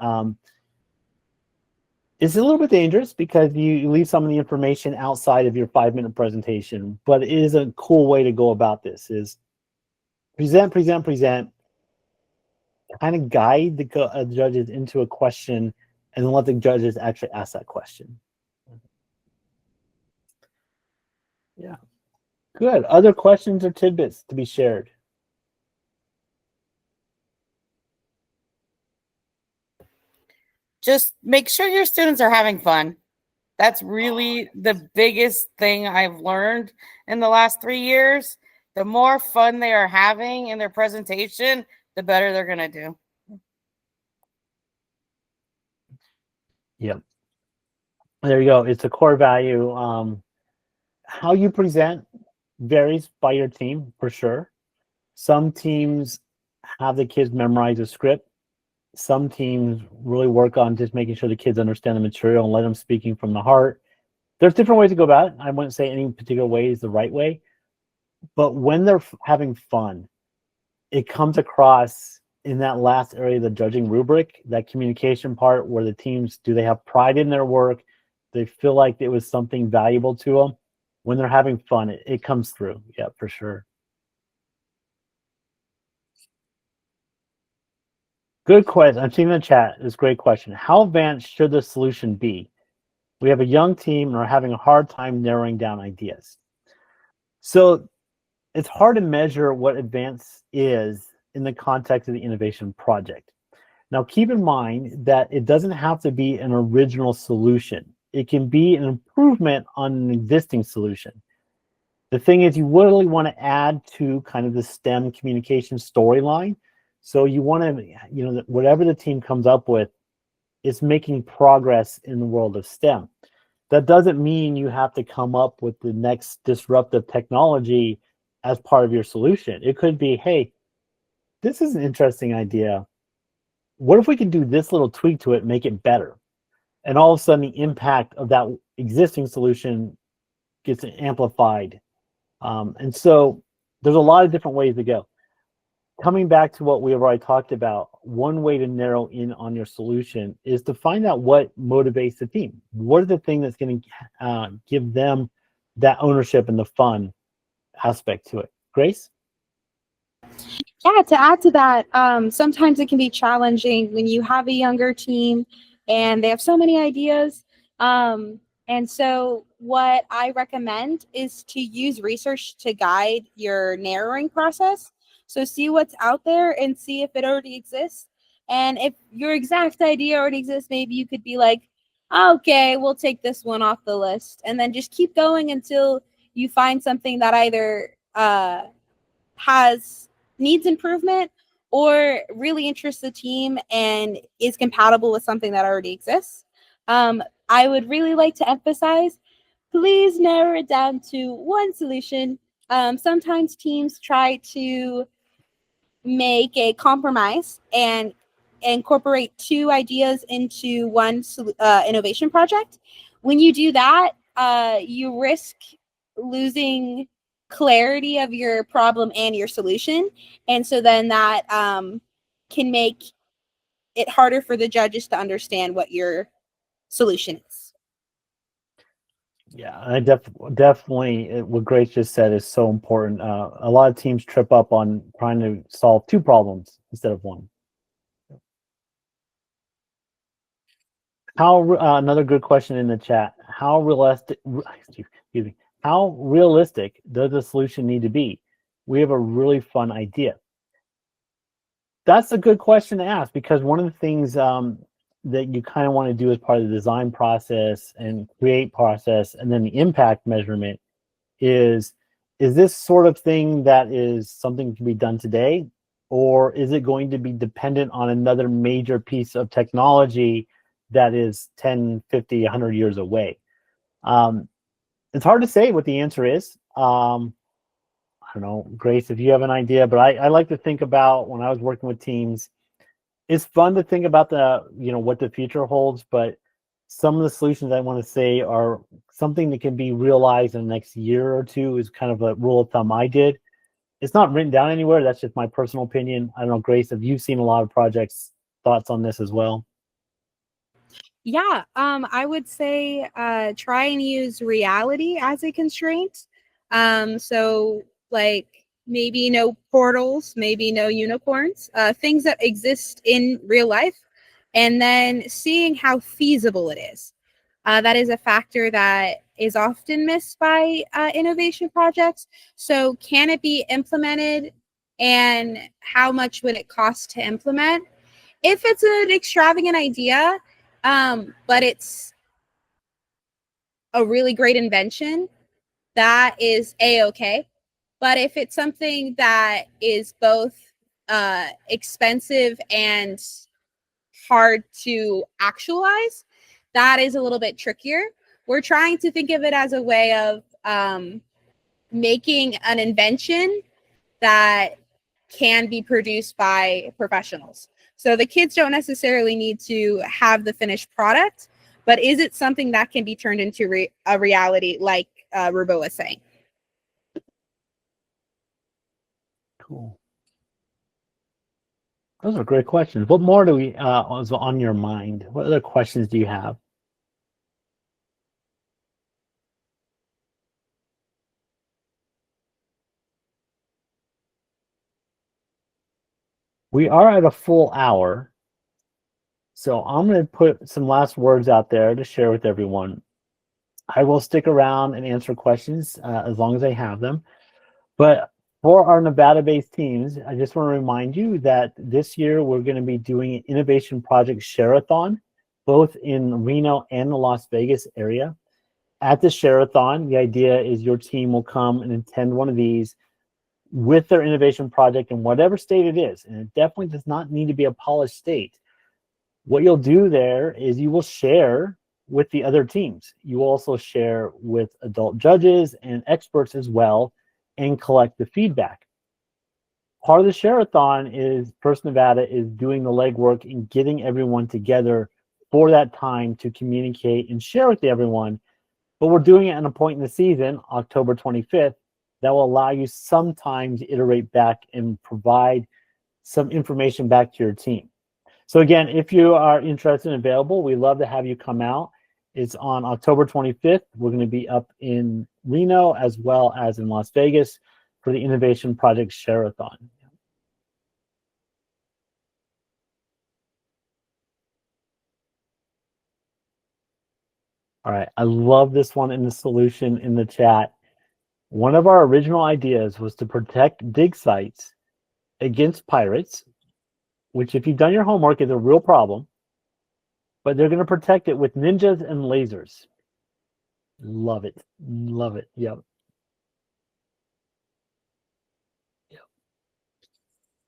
It's a little bit dangerous because you leave some of the information outside of your 5 minute presentation, but it is a cool way to go about this, is present, kind of guide the judges into a question and then let the judges actually ask that question. Yeah, good. Other questions or tidbits to be shared? Just make sure your students are having fun. That's really the biggest thing I've learned in the last 3 years. The more fun they are having in their presentation, the better they're going to do. Yep. There you go. It's a core value. How you present varies by your team for sure. Some teams have the kids memorize a script. Some teams really work on just making sure the kids understand the material and let them speaking from the heart. There's different ways to go about it. I wouldn't say any particular way is the right way, but when they're having fun, it comes across in that last area of the judging rubric, that communication part where the teams, do they have pride in their work? They feel like it was something valuable to them. When they're having fun, it comes through. Yeah, for sure. Good question. I'm seeing in the chat. It's a great question. How advanced should the solution be? We have a young team and are having a hard time narrowing down ideas. So it's hard to measure what advance is in the context of the innovation project. Now, keep in mind that it doesn't have to be an original solution. It can be an improvement on an existing solution. The thing is, you really want to add to kind of the STEM communication storyline. So you want to, whatever the team comes up with, is making progress in the world of STEM. That doesn't mean you have to come up with the next disruptive technology as part of your solution. It could be, hey, this is an interesting idea. What if we can do this little tweak to it, make it better? And all of a sudden the impact of that existing solution gets amplified. And so there's a lot of different ways to go. Coming back to what we have already talked about, one way to narrow in on your solution is to find out what motivates the team. What is the thing that's going to give them that ownership and the fun aspect to it? Grace? Yeah, to add to that, sometimes it can be challenging when you have a younger team and they have so many ideas. And so what I recommend is to use research to guide your narrowing process. So see what's out there and see if it already exists. And if your exact idea already exists, maybe you could be like, okay, we'll take this one off the list. And then just keep going until you find something that either needs improvement or really interests the team and is compatible with something that already exists. I would really like to emphasize, please narrow it down to one solution. Sometimes teams try to make a compromise and incorporate two ideas into one innovation project. When you do that, you risk losing clarity of your problem and your solution. And so then that can make it harder for the judges to understand what your solution is. Yeah, I definitely what Grace just said is so important. A lot of teams trip up on trying to solve two problems instead of one. Another good question in the chat. How realistic does the solution need to be? We have a really fun idea. That's a good question to ask, because one of the things that you kind of want to do as part of the design process and create process and then the impact measurement is this sort of thing that is something that can be done today, or is it going to be dependent on another major piece of technology that is 10, 50, 100 years away? It's hard to say what the answer is. I don't know, Grace, if you have an idea, but I like to think about, when I was working with teams, it's fun to think about what the future holds, but some of the solutions I want to say are something that can be realized in the next year or two. Is kind of a rule of thumb I did. It's not written down anywhere. That's just my personal opinion. I don't know, Grace, have you seen a lot of projects, thoughts on this as well? Yeah, I would say try and use reality as a constraint. So like maybe no portals, maybe no unicorns, things that exist in real life, and then seeing how feasible it is. That is a factor that is often missed by innovation projects. So can it be implemented, and how much would it cost to implement? If it's an extravagant idea, but it's a really great invention, that is a-okay. But if it's something that is both expensive and hard to actualize, that is a little bit trickier. We're trying to think of it as a way of making an invention that can be produced by professionals. So the kids don't necessarily need to have the finished product, but is it something that can be turned into a reality, like Rubo was saying? Cool. Those are great questions. What more do we is on your mind? What other questions do you have? We are at a full hour, so I'm going to put some last words out there to share with everyone. I will stick around and answer questions as long as I have them. But for our Nevada-based teams, I just want to remind you that this year we're going to be doing an Innovation Project Share-a-thon, both in Reno and the Las Vegas area. At the Share-a-thon, the idea is your team will come and attend one of these with their innovation project in whatever state it is. And it definitely does not need to be a polished state. What you'll do there is you will share with the other teams. You will also share with adult judges and experts as well and collect the feedback. Part of the Share-a-thon is First Nevada is doing the legwork in getting everyone together for that time to communicate and share with everyone. But we're doing it at a point in the season, October 25th, that will allow you some time to iterate back and provide some information back to your team. So again, if you are interested and available, we'd love to have you come out. It's on October 25th. We're going to be up in Reno as well as in Las Vegas for the Innovation Project Share-a-thon. All right, I love this one in the solution in the chat. One of our original ideas was to protect dig sites against pirates, which if you've done your homework is a real problem, but they're going to protect it with ninjas and lasers. Love it. Love it. Yep.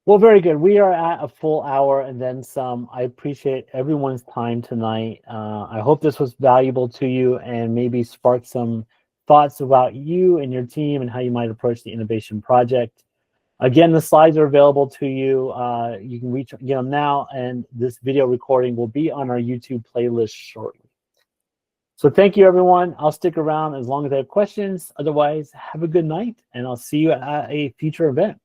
Well, very good. We are at a full hour and then some. I appreciate everyone's time tonight. I hope this was valuable to you and maybe spark some thoughts about you and your team and how you might approach the innovation project. Again, the slides are available to you. You can get them now, and this video recording will be on our YouTube playlist shortly. So thank you, everyone. I'll stick around as long as I have questions. Otherwise, have a good night, and I'll see you at a future event.